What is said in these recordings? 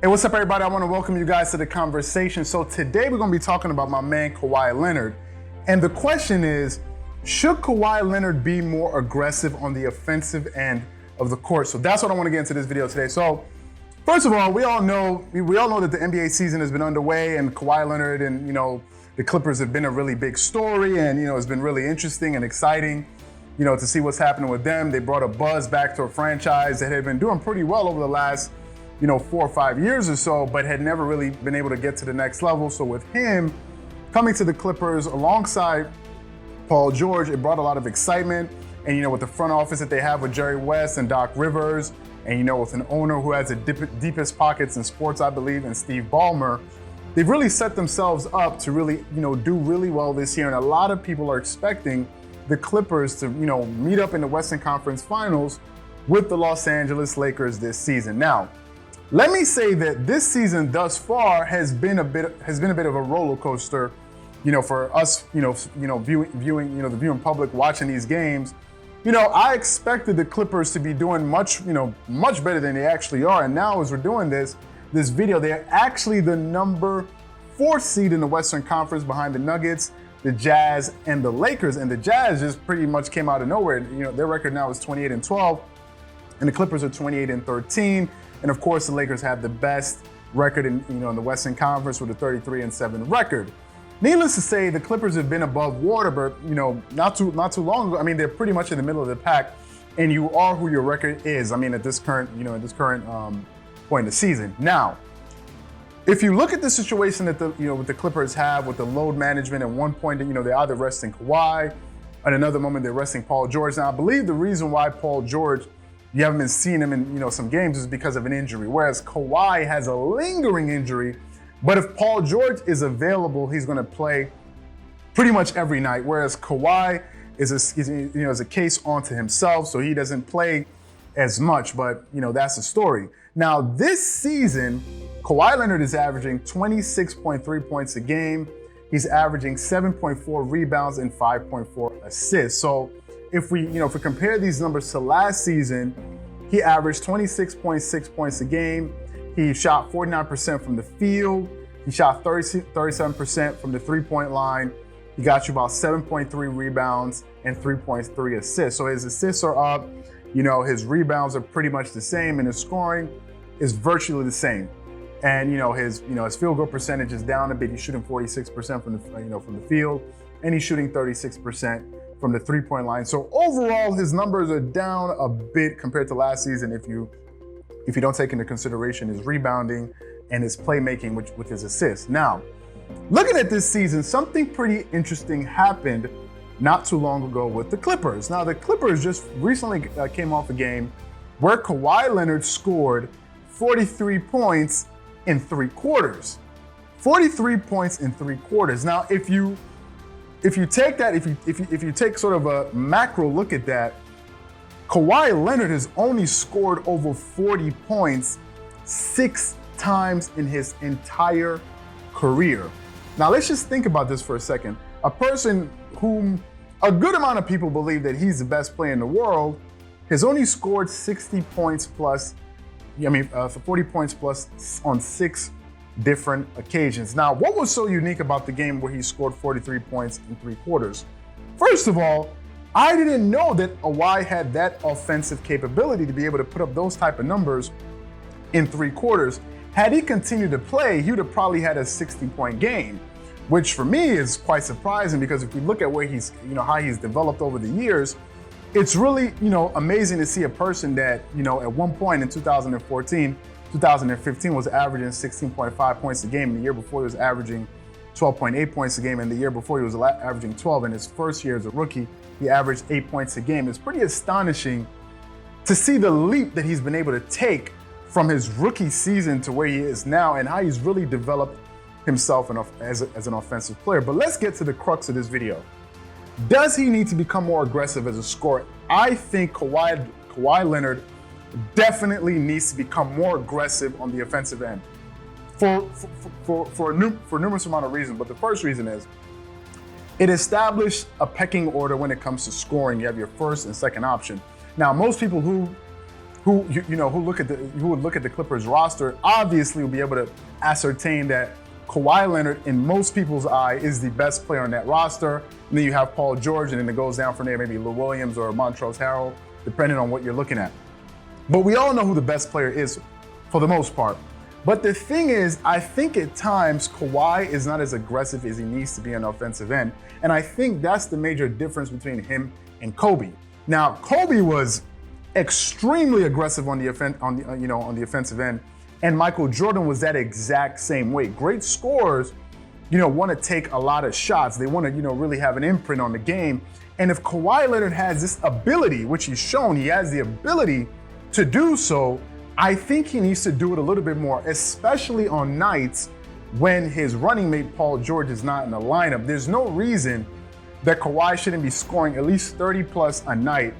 Hey, what's up, everybody? I want to welcome you guys to the conversation. So today we're going to be talking about my man, Kawhi Leonard. And the question is, should Kawhi Leonard be more aggressive on the offensive end of the court? So that's what I want to get into this video today. So first of all, we all know that the NBA season has been underway, and Kawhi Leonard and, the Clippers have been a really big story, and, it's been really interesting and exciting, to see what's happening with them. They brought a buzz back to a franchise that had been doing pretty well over the last 4 or 5 years or so, but had never really been able to get to the next level. So with him coming to the Clippers alongside Paul George, it brought a lot of excitement. And with the front office that they have with Jerry West and Doc Rivers, and with an owner who has the deepest pockets in sports, I believe, and Steve Ballmer, they've really set themselves up to really, do really well this year. And a lot of people are expecting the Clippers to, meet up in the Western Conference Finals with the Los Angeles Lakers this season. Now, let me say that this season thus far has been a bit of a roller coaster, for us, viewing the viewing public watching these games. I expected the Clippers to be doing much better than they actually are. And now as we're doing this video, they're actually the number 4 seed in the Western Conference behind the Nuggets, the Jazz, and the Lakers. And the Jazz just pretty much came out of nowhere. Their record now is 28-12, and the Clippers are 28-13. And of course, the Lakers have the best record in the Western Conference with a 33-7 record. Needless to say, the Clippers have been above water, but not too long ago. I mean, they're pretty much in the middle of the pack, and you are who your record is. I mean, at this current point in the season. Now, if you look at the situation that what the Clippers have with the load management, at one point, they're either resting Kawhi, at another moment they're resting Paul George. Now, I believe the reason why Paul George, you haven't been seeing him in some games is because of an injury, whereas Kawhi has a lingering injury. But if Paul George is available, he's going to play pretty much every night, whereas Kawhi is a case onto himself, so he doesn't play as much. But that's the story. Now this season, Kawhi Leonard is averaging 26.3 points a game. He's averaging 7.4 rebounds and 5.4 assists. So if we compare these numbers to last season, he averaged 26.6 points a game. He shot 49% from the field. He shot 37% from the three-point line. He got you about 7.3 rebounds and 3.3 assists. So his assists are up. His rebounds are pretty much the same, and his scoring is virtually the same. And his field goal percentage is down a bit. He's shooting 46% from the field, and he's shooting 36% from the three-point line. So overall, his numbers are down a bit compared to last season if you don't take into consideration his rebounding and his playmaking with his assists. Now, looking at this season, something pretty interesting happened not too long ago with the Clippers. Now, the Clippers just recently came off a game where Kawhi Leonard scored 43 points in 3 quarters. 43 points in 3 quarters. Now, if you take sort of a macro look at that, Kawhi Leonard has only scored over 40 points 6 times in his entire career. Now, let's just think about this for a second. A person whom a good amount of people believe that he's the best player in the world has only scored 60 points plus, 40 points plus on 6 different occasions. Now, what was so unique about the game where he scored 43 points in 3 quarters? First of all, I didn't know that Kawhi had that offensive capability to be able to put up those type of numbers in 3 quarters. Had he continued to play, he would have probably had a 60-point game, which for me is quite surprising because if we look at where he's, how he's developed over the years, it's really, amazing to see a person that, at one point in 2014, 2015 was averaging 16.5 points a game. And the year before he was averaging 12.8 points a game. And the year before he was averaging 12. In his first year as a rookie, he averaged 8 points a game. It's pretty astonishing to see the leap that he's been able to take from his rookie season to where he is now and how he's really developed himself as an offensive player. But let's get to the crux of this video. Does he need to become more aggressive as a scorer? I think Kawhi Leonard definitely needs to become more aggressive on the offensive end for numerous amount of reasons. But the first reason is it established a pecking order when it comes to scoring. You have your first and second option. Now, most people who who would look at the Clippers roster obviously will be able to ascertain that Kawhi Leonard, in most people's eye, is the best player on that roster. And then you have Paul George, and then it goes down from there, maybe Lou Williams or Montrezl Harrell, depending on what you're looking at. But we all know who the best player is for the most part. But the thing is, I think at times Kawhi is not as aggressive as he needs to be on the offensive end. And I think that's the major difference between him and Kobe. Now, Kobe was extremely aggressive on the offensive end, and Michael Jordan was that exact same way. Great scorers, want to take a lot of shots. They want to, really have an imprint on the game. And if Kawhi Leonard has this ability, which he's shown he has the ability to do so, I think he needs to do it a little bit more, especially on nights when his running mate Paul George is not in the lineup. There's no reason that Kawhi shouldn't be scoring at least 30 plus a night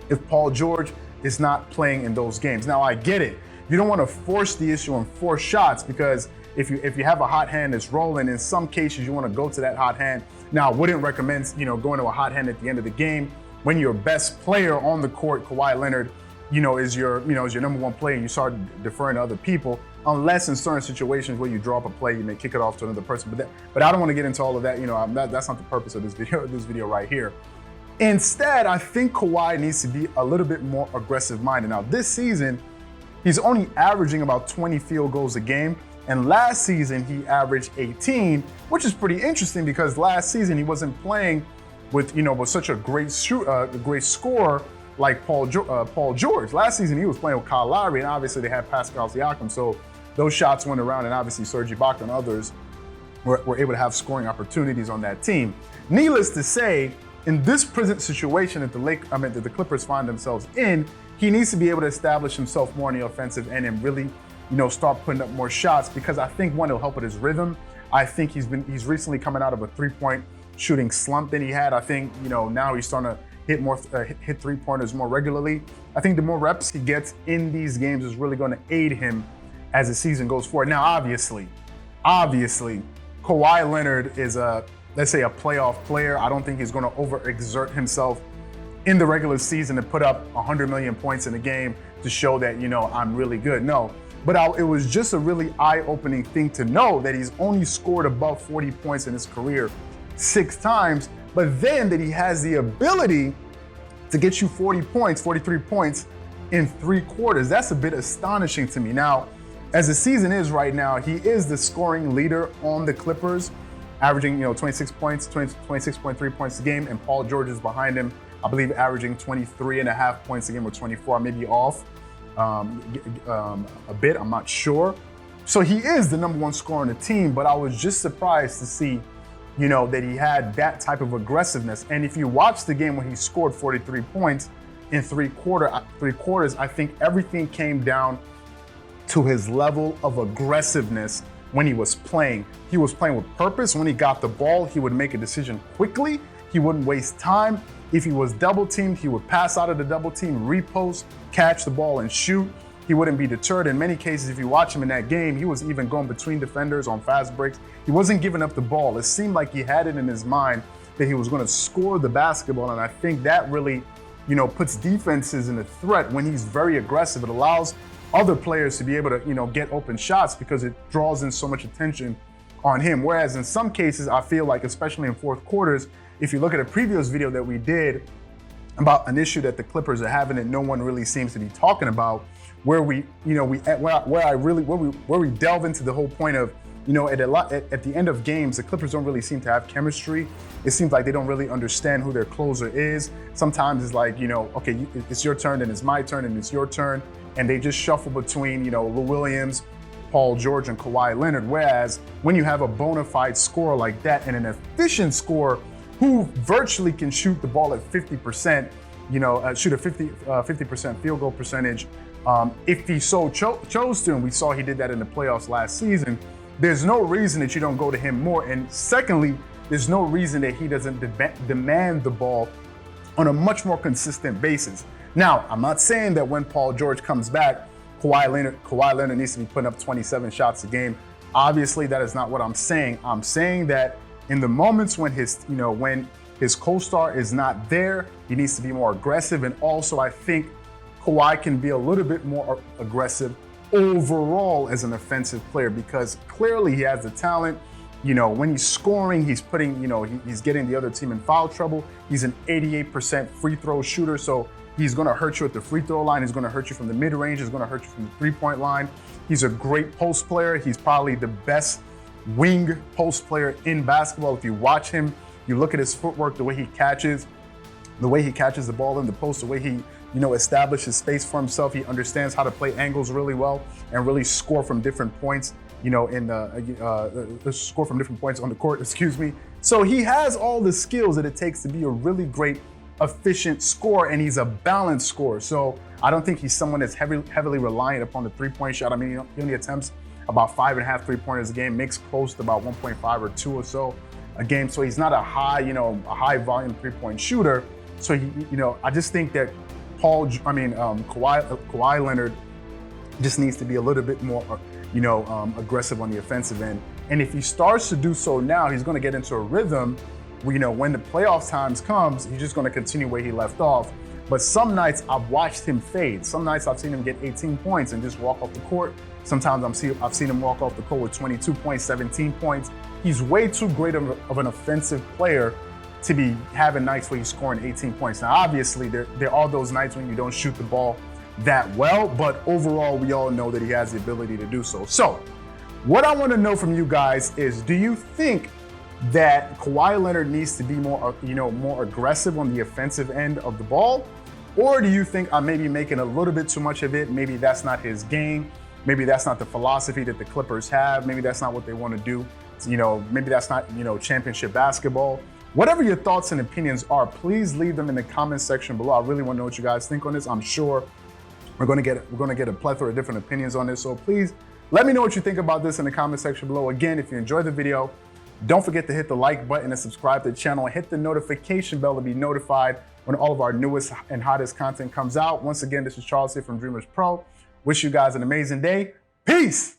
if Paul George is not playing in those games. Now, I get it. You don't want to force the issue and force shots, because if you have a hot hand that's rolling, in some cases you want to go to that hot hand. Now, I wouldn't recommend going to a hot hand at the end of the game when your best player on the court, Kawhi Leonard, is your number one player, and you start deferring to other people, unless in certain situations where you draw up a play, you may kick it off to another person. But I don't want to get into all of that. That's not the purpose of this video right here. Instead, I think Kawhi needs to be a little bit more aggressive-minded. Now, this season, he's only averaging about 20 field goals a game, and last season he averaged 18, which is pretty interesting because last season he wasn't playing with such a great scorer like Paul George. Last season he was playing with Kyle Lowry, and obviously they had Pascal Siakam, so those shots went around, and obviously Serge Ibaka and others were able to have scoring opportunities on that team. Needless to say, in this present situation that the Clippers find themselves in, he needs to be able to establish himself more on the offensive end and really, start putting up more shots, because I think one, it'll help with his rhythm. I think he's recently coming out of a three-point shooting slump than he had. I think, now he's starting to hit three-pointers more regularly. I think the more reps he gets in these games is really going to aid him as the season goes forward. Now, obviously, Kawhi Leonard is let's say a playoff player. I don't think he's going to overexert himself in the regular season to put up 100 million points in a game to show that, I'm really good. No, but it was just a really eye-opening thing to know that he's only scored above 40 points in his career 6 times, but then that he has the ability to get you 40 points, 43 points in 3 quarters. That's a bit astonishing to me. Now, as the season is right now, he is the scoring leader on the Clippers, averaging 26 points, 26.3 points a game, and Paul George is behind him, I believe, averaging 23.5 points a game, or 24, maybe off a bit, I'm not sure. So he is the number 1 scorer on the team, but I was just surprised to see that he had that type of aggressiveness. And if you watch the game when he scored 43 points in 3 quarters, I think everything came down to his level of aggressiveness when he was playing. He was playing with purpose. When he got the ball, he would make a decision quickly. He wouldn't waste time. If he was double teamed, he would pass out of the double team, repost, catch the ball, and shoot. He wouldn't be deterred. In many cases, if you watch him in that game, he was even going between defenders on fast breaks. He wasn't giving up the ball. It seemed like he had it in his mind that he was going to score the basketball. And I think that really, puts defenses in a threat when he's very aggressive. It allows other players to be able to, get open shots because it draws in so much attention on him. Whereas in some cases, I feel like, especially in fourth quarters, if you look at a previous video that we did about an issue that the Clippers are having that no one really seems to be talking about, where we delve into the whole point of, at the end of games, the Clippers don't really seem to have chemistry. It seems like they don't really understand who their closer is. Sometimes it's like, okay, it's your turn, then it's my turn, and it's your turn. And they just shuffle between, Lou Williams, Paul George, and Kawhi Leonard. Whereas when you have a bona fide scorer like that and an efficient scorer who virtually can shoot the ball at 50%, shoot a 50% field goal percentage, if he so chose to, and we saw he did that in the playoffs last season, there's no reason that you don't go to him more. And secondly, there's no reason that he doesn't demand the ball on a much more consistent basis. Now, I'm not saying that when Paul George comes back, Kawhi Leonard needs to be putting up 27 shots a game. Obviously, that is not what I'm saying. I'm saying that in the moments when his co-star is not there, he needs to be more aggressive. And also, I think Kawhi can be a little bit more aggressive overall as an offensive player, because clearly he has the talent. You know, when he's scoring, he's putting, you know, he's getting the other team in foul trouble. He's an 88% free throw shooter, so he's going to hurt you at the free throw line. He's going to hurt you from the mid-range. He's going to hurt you from the three-point line. He's a great post player. He's probably the best wing post player in basketball. If you watch him, you look at his footwork, the way he catches the ball in the post, the way he, you know, establishes space for himself. He understands how to play angles really well and really score from different points, you know, score from different points on the court, excuse me. So he has all the skills that it takes to be a really great, efficient scorer, and he's a balanced scorer. So I don't think he's someone that's heavily reliant upon the three-point shot. I mean, he only attempts about 5.5 3-pointers a game, makes close to about 1.5 or 2 or so a game. So he's not a high volume three-point shooter. So I just think that Kawhi Leonard just needs to be a little bit more, aggressive on the offensive end. And if he starts to do so now, he's going to get into a rhythm where, you know, when the playoff times comes, he's just going to continue where he left off. But some nights I've watched him fade. Some nights I've seen him get 18 points and just walk off the court. Sometimes I've seen him walk off the court with 22 points, 17 points. He's way too great of an offensive player to be having nights where he's scoring 18 points. Now, obviously, there are those nights when you don't shoot the ball that well, but overall, we all know that he has the ability to do so. So, what I want to know from you guys is, do you think that Kawhi Leonard needs to be more aggressive on the offensive end of the ball? Or do you think I'm maybe making a little bit too much of it? Maybe that's not his game. Maybe that's not the philosophy that the Clippers have. Maybe that's not what they want to do. Maybe that's not, championship basketball. Whatever your thoughts and opinions are, please leave them in the comment section below. I really want to know what you guys think on this. I'm sure we're going to get a plethora of different opinions on this. So please let me know what you think about this in the comment section below. Again, if you enjoyed the video, don't forget to hit the like button and subscribe to the channel, and hit the notification bell to be notified when all of our newest and hottest content comes out. Once again, this is Charles here from DreamersPro. Wish you guys an amazing day. Peace.